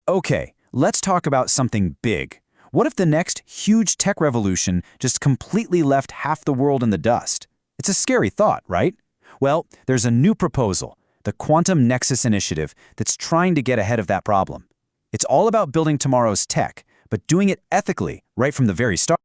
Okay, let's talk about something big. What if the next huge tech revolution just completely left half the world in the dust? It's a scary thought, right? Well, there's a new proposal, the Quantum Nexus Initiative, that's trying to get ahead of that problem. It's all about building tomorrow's tech, but doing it ethically right from the very start.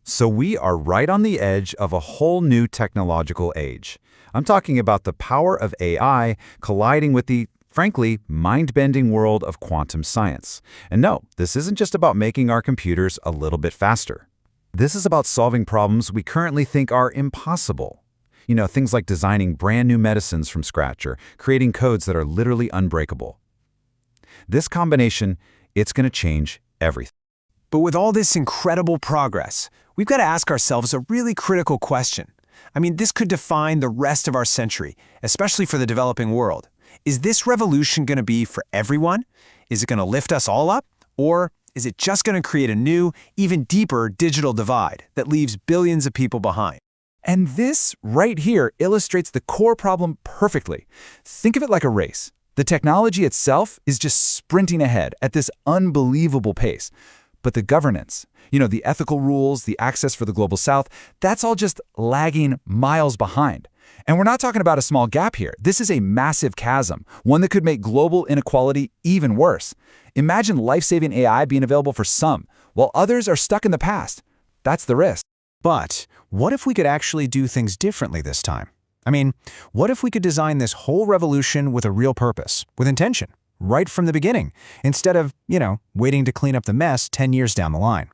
So we are right on the edge of a whole new technological age. I'm talking about the power of AI colliding with the, frankly, mind-bending world of quantum science. And no, this isn't just about making our computers a little bit faster. This is about solving problems we currently think are impossible. You know, things like designing brand new medicines from scratch or creating codes that are literally unbreakable. This combination, it's going to change everything. But with all this incredible progress, we've got to ask ourselves a really critical question. I mean, this could define the rest of our century, especially for the developing world. Is this revolution going to be for everyone? Is it going to lift us all up? Or is it just going to create a new, even deeper digital divide that leaves billions of people behind? And this right here illustrates the core problem perfectly. Think of it like a race. The technology itself is just sprinting ahead at this unbelievable pace. But the governance, the ethical rules, the access for the global south, that's all just lagging miles behind. And we're not talking about a small gap here. This is a massive chasm, one that could make global inequality even worse. Imagine life-saving AI being available for some, while others are stuck in the past. That's the risk. But what if we could actually do things differently this time? I mean, what if we could design this whole revolution with a real purpose, with intention, right from the beginning, instead of, waiting to clean up the mess 10 years down the line?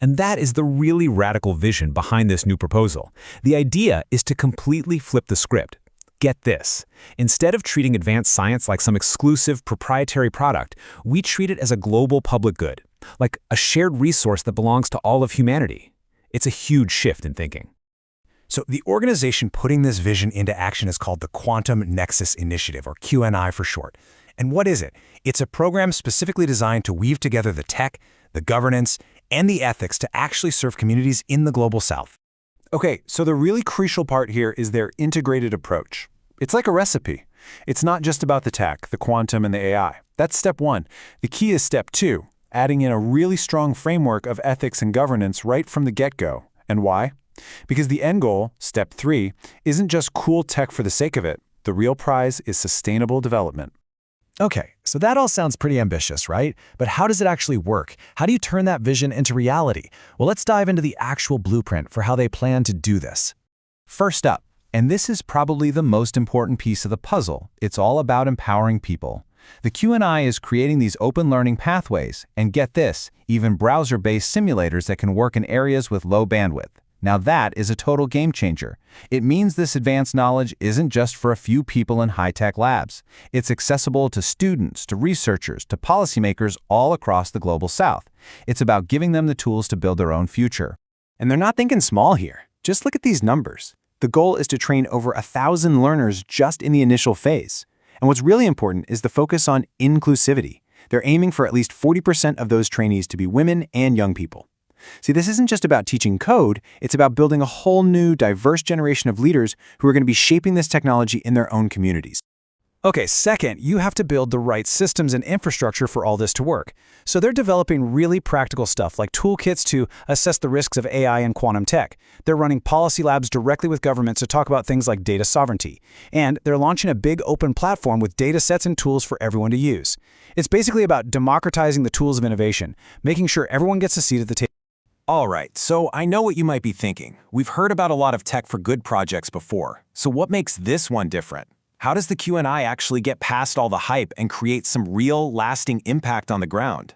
And that is the really radical vision behind this new proposal. The idea is to completely flip the script. Get this. Instead of treating advanced science like some exclusive proprietary product, we treat it as a global public good, like a shared resource that belongs to all of humanity. It's a huge shift in thinking. So the organization putting this vision into action is called the Quantum Nexus Initiative, or QNI for short. And what is it? It's a program specifically designed to weave together the tech, the governance, and the ethics to actually serve communities in the global south. Okay, so the really crucial part here is their integrated approach. It's like a recipe. It's not just about the tech, the quantum, and the AI. That's step one. The key is step two, adding in a really strong framework of ethics and governance right from the get-go. And why? Because the end goal, step three, isn't just cool tech for the sake of it. The real prize is sustainable development. Okay, so that all sounds pretty ambitious, right? But how does it actually work? How do you turn that vision into reality? Well, let's dive into the actual blueprint for how they plan to do this. First up, and this is probably the most important piece of the puzzle, it's all about empowering people. The QNI is creating these open learning pathways, and get this, even browser-based simulators that can work in areas with low bandwidth. Now that is a total game changer. It means this advanced knowledge isn't just for a few people in high-tech labs. It's accessible to students, to researchers, to policymakers all across the global south. It's about giving them the tools to build their own future. And they're not thinking small here. Just look at these numbers. The goal is to train over 1,000 learners just in the initial phase. And what's really important is the focus on inclusivity. They're aiming for at least 40% of those trainees to be women and young people. See, this isn't just about teaching code, it's about building a whole new, diverse generation of leaders who are going to be shaping this technology in their own communities. Okay, second, you have to build the right systems and infrastructure for all this to work. So they're developing really practical stuff like toolkits to assess the risks of AI and quantum tech. They're running policy labs directly with governments to talk about things like data sovereignty. And they're launching a big open platform with data sets and tools for everyone to use. It's basically about democratizing the tools of innovation, making sure everyone gets a seat at the table. All right, so I know what you might be thinking. We've heard about a lot of tech for good projects before. So what makes this one different? How does the QNI actually get past all the hype and create some real, lasting impact on the ground?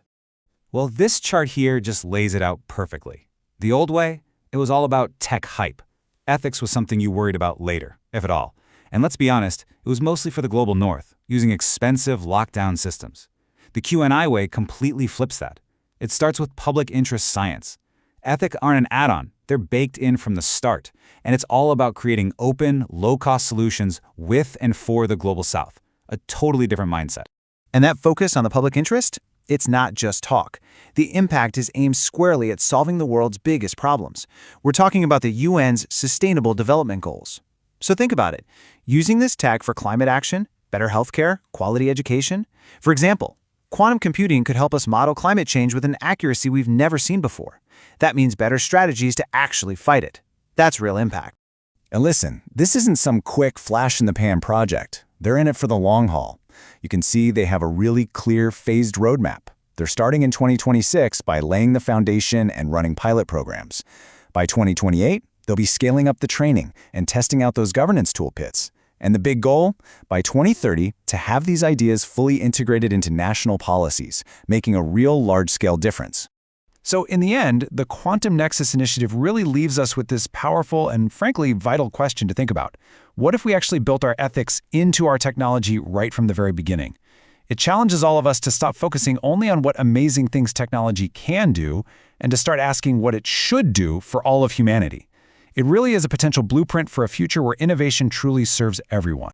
Well, this chart here just lays it out perfectly. The old way, it was all about tech hype. Ethics was something you worried about later, if at all. And let's be honest, it was mostly for the global north, using expensive lockdown systems. The QNI way completely flips that. It starts with public interest science. Ethics aren't an add-on, they're baked in from the start, and it's all about creating open, low-cost solutions with and for the global south, a totally different mindset. And that focus on the public interest? It's not just talk. The impact is aimed squarely at solving the world's biggest problems. We're talking about the UN's Sustainable Development Goals. So think about it. Using this tech for climate action, better healthcare, quality education. For example, Quantum computing could help us model climate change with an accuracy we've never seen before. That means better strategies to actually fight it. That's real impact. And listen, this isn't some quick flash-in-the-pan project. They're in it for the long haul. You can see they have a really clear, phased roadmap. They're starting in 2026 by laying the foundation and running pilot programs. By 2028, they'll be scaling up the training and testing out those governance toolkits. And the big goal? By 2030, to have these ideas fully integrated into national policies, making a real large-scale difference. So in the end, the Quantum Nexus Initiative really leaves us with this powerful and frankly vital question to think about. What if we actually built our ethics into our technology right from the very beginning? It challenges all of us to stop focusing only on what amazing things technology can do and to start asking what it should do for all of humanity. It really is a potential blueprint for a future where innovation truly serves everyone.